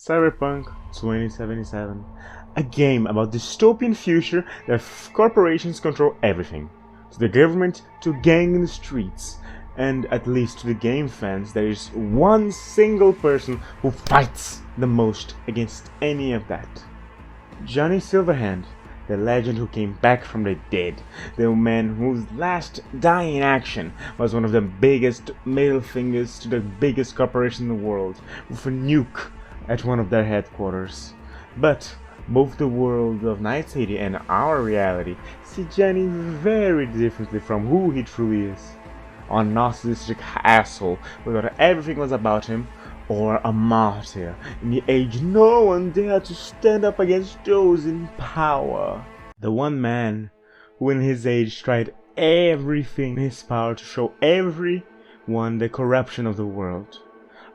Cyberpunk 2077, a game about dystopian future that corporations control everything, to the government to gang in the streets, and at least to the game fans there is one single person who fights the most against any of that. Johnny Silverhand, the legend who came back from the dead, the man whose last dying action was one of the biggest middle fingers to the biggest corporation in the world, with a nuke at one of their headquarters. But both the world of Night City and our reality see Johnny very differently from who he truly is. A narcissistic asshole who thought everything was about him, or a martyr in the age no one dared to stand up against those in power. The one man who in his age tried everything in his power to show everyone the corruption of the world.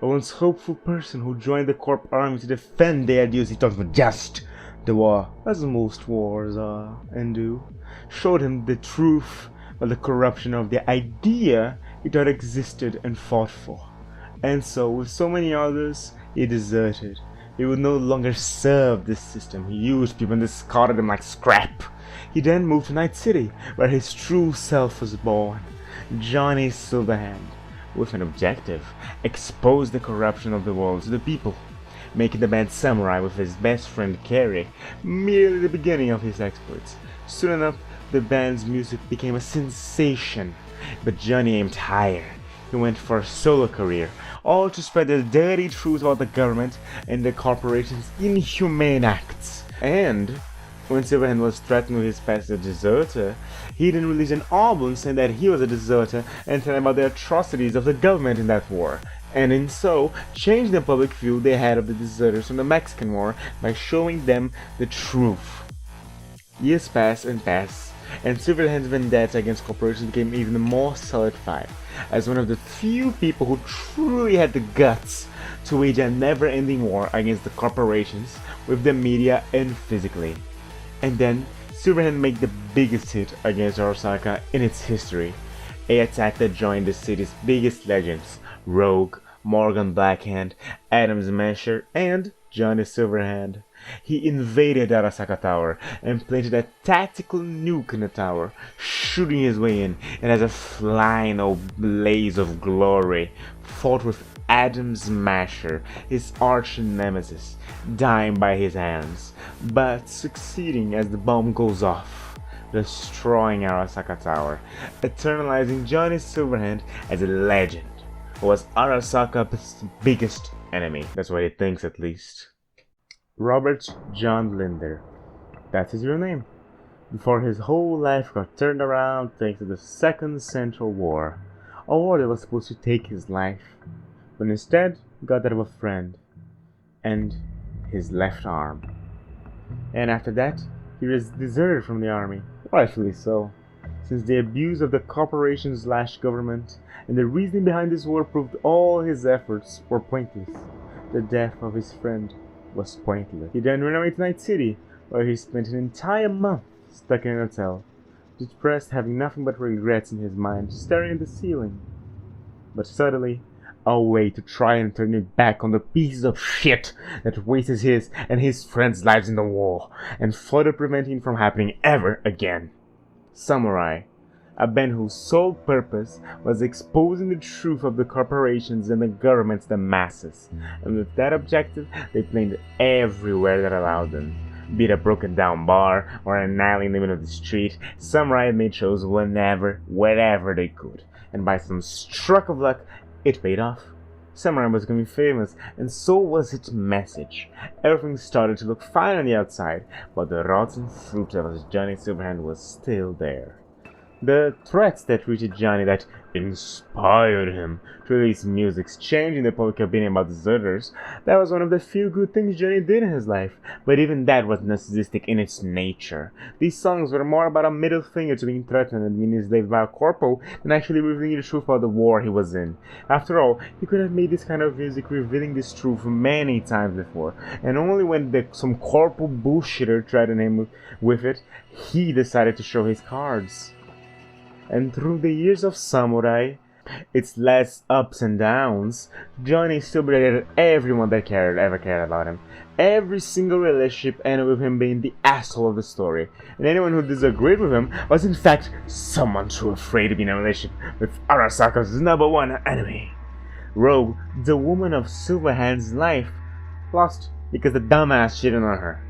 A once hopeful person who joined the Corp army to defend the ideas he thought were just. The war, as most wars are and do, showed him the truth of the corruption of the idea he thought existed and fought for. And so, with so many others, he deserted. He would no longer serve this system. He used people and discarded them like scrap. He then moved to Night City, where his true self was born, Johnny Silverhand, with an objective: expose the corruption of the world to the people, making the band samurai with his best friend Carrie merely the beginning of his exploits. Soon enough, the band's music became a sensation, but Johnny aimed higher. He went for a solo career, all to spread the dirty truth about the government and the corporation's inhumane acts. And when Silverhand was threatened with his past as a deserter, he then released an album saying that he was a deserter and telling about the atrocities of the government in that war, and in so changed the public view they had of the deserters from the Mexican War by showing them the truth. Years pass and pass, and Silverhand's vendetta against corporations became even more solidified as one of the few people who truly had the guts to wage a never-ending war against the corporations with the media and physically. And then Silverhand made the biggest hit against Arasaka in its history, a attack that joined the city's biggest legends: Rogue, Morgan Blackhand, Adam Smasher, and Johnny Silverhand. He invaded Arasaka Tower and planted a tactical nuke in the tower, shooting his way in, and as a flying blaze of glory, fought with Adam Smasher, his arch nemesis, dying by his hands, but succeeding as the bomb goes off, destroying Arasaka Tower, eternalizing Johnny Silverhand as a legend, who was Arasaka's biggest enemy. That's what he thinks, at least. Robert John Linder. That's his real name. Before his whole life got turned around thanks to the Second Central War, a war that was supposed to take his life, but instead got that of a friend, and his left arm. And after that, he was deserted from the army, rightfully so, since the abuse of the corporation/government and the reasoning behind this war proved all his efforts were pointless. The death of his friend was pointless. He then ran away to Night City, where he spent an entire month stuck in a hotel, depressed, having nothing but regrets in his mind, staring at the ceiling. But suddenly, a way to try and turn it back on the pieces of shit that wasted his and his friends' lives in the war, and further preventing it from happening ever again. Samurai, a band whose sole purpose was exposing the truth of the corporations and the government to the masses, and with that objective they played everywhere that allowed them. Be it a broken down bar or an alley in the middle of the street, Samurai made shows whenever, wherever they could, and by some stroke of luck, it paid off. Samurai was becoming famous, and so was its message. Everything started to look fine on the outside, but the rotten fruit that was Johnny Silverhand was still there. The threats that reached Johnny that inspired him to release music, changing the public opinion about deserters, that was one of the few good things Johnny did in his life, but even that was narcissistic in its nature. These songs were more about a middle finger to being threatened and being enslaved by a corpo than actually revealing the truth about the war he was in. After all, he could have made this kind of music revealing this truth many times before, and only when some corpo bullshitter threatened him with it, he decided to show his cards. And through the years of Samurai, its less ups and downs, Johnny still berated everyone that ever cared about him. Every single relationship ended with him being the asshole of the story, and anyone who disagreed with him was in fact someone too afraid to be in a relationship with Arasaka's #1 enemy. Rogue, the woman of Silverhand's life, lost because the dumbass cheated on her.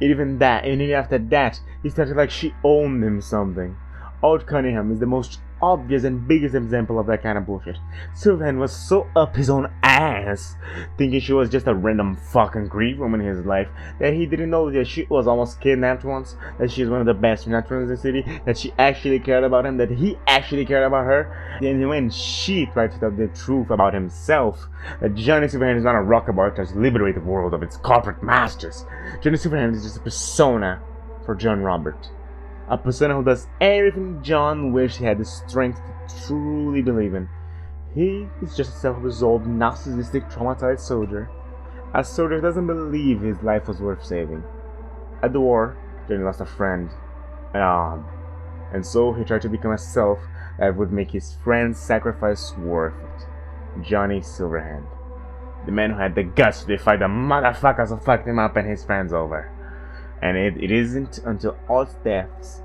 Even after that, he started like she owned him something. Old Cunningham is the most obvious and biggest example of that kind of bullshit. Silverhand was so up his own ass, thinking she was just a random fucking Greek woman in his life, that he didn't know that she was almost kidnapped once, that she was one of the best naturals in the city, that she actually cared about him, that he actually cared about her. And when she tried to tell the truth about himself, that Johnny Silverhand is not a rockabout tries to liberate the world of its corporate masters. Johnny Silverhand is just a persona for John Robert. A persona who does everything John wished he had the strength to truly believe in. He is just a self-absorbed, narcissistic, traumatized soldier. A soldier who doesn't believe his life was worth saving. At the war, Johnny lost a friend, an arm, and so he tried to become a self that would make his friend's sacrifice worth it. Johnny Silverhand. The man who had the guts to defy the motherfuckers who fucked him up and his friends over. And it isn't until all deaths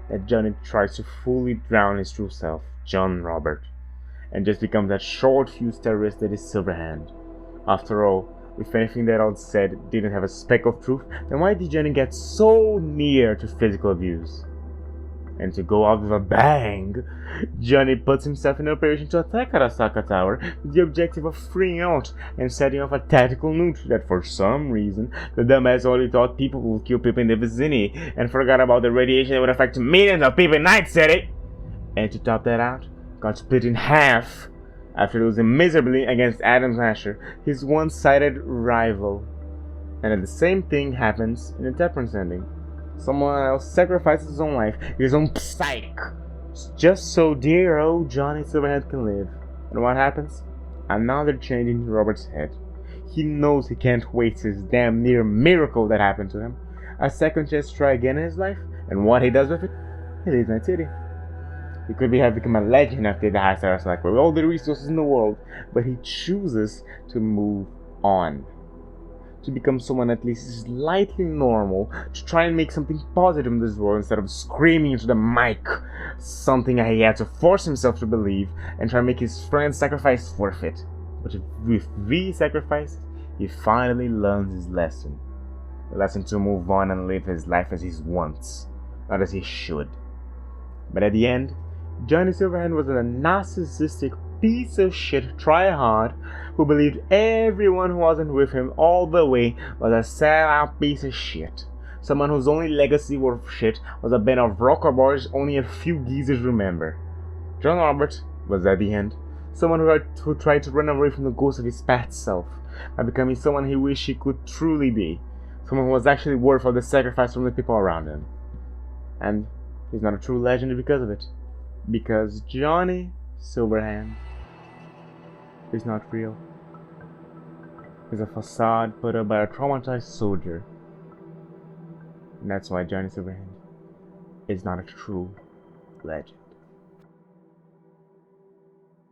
that Johnny tries to fully drown his true self, John Robert, and just becomes that short-fused terrorist that is Silverhand. After all, if anything that all said didn't have a speck of truth, then why did Johnny get so near to physical abuse? And to go out with a bang, Johnny puts himself in operation to attack Arasaka Tower with the objective of freeing out and setting off a tactical nuke that for some reason the dumbass only thought people would kill people in the vicinity and forgot about the radiation that would affect millions of people in Nightcity. And to top that out, got split in half after losing miserably against Adam Asher, his one-sided rival. And then the same thing happens in the Temperance ending. Someone else sacrifices his own life, his own psyche, just so dear old Johnny Silverhand can live. And what happens? Another change in Robert's head. He knows he can't waste his damn near miracle that happened to him. A second chance to try again in his life, and what he does with it? He leaves Night City. He could have become a legend after the high stars like with all the resources in the world, but he chooses to move on. To become someone at least slightly normal, to try and make something positive in this world instead of screaming into the mic something he had to force himself to believe and try and make his friend's sacrifice worth it. But with the sacrifice, he finally learns his lesson. The lesson to move on and live his life as he wants, not as he should. But at the end, Johnny Silverhand was a narcissistic piece of shit tryhard who believed everyone who wasn't with him all the way was a sellout piece of shit. Someone whose only legacy worth shit was a band of rocker boys only a few geezers remember. John Robert was at the end someone who tried to run away from the ghost of his past self by becoming someone he wished he could truly be. Someone who was actually worth of the sacrifice from the people around him. And he's not a true legend because of it. Because Johnny Silverhand is not real. He's a facade put up by a traumatized soldier. And that's why Johnny Silverhand is not a true legend.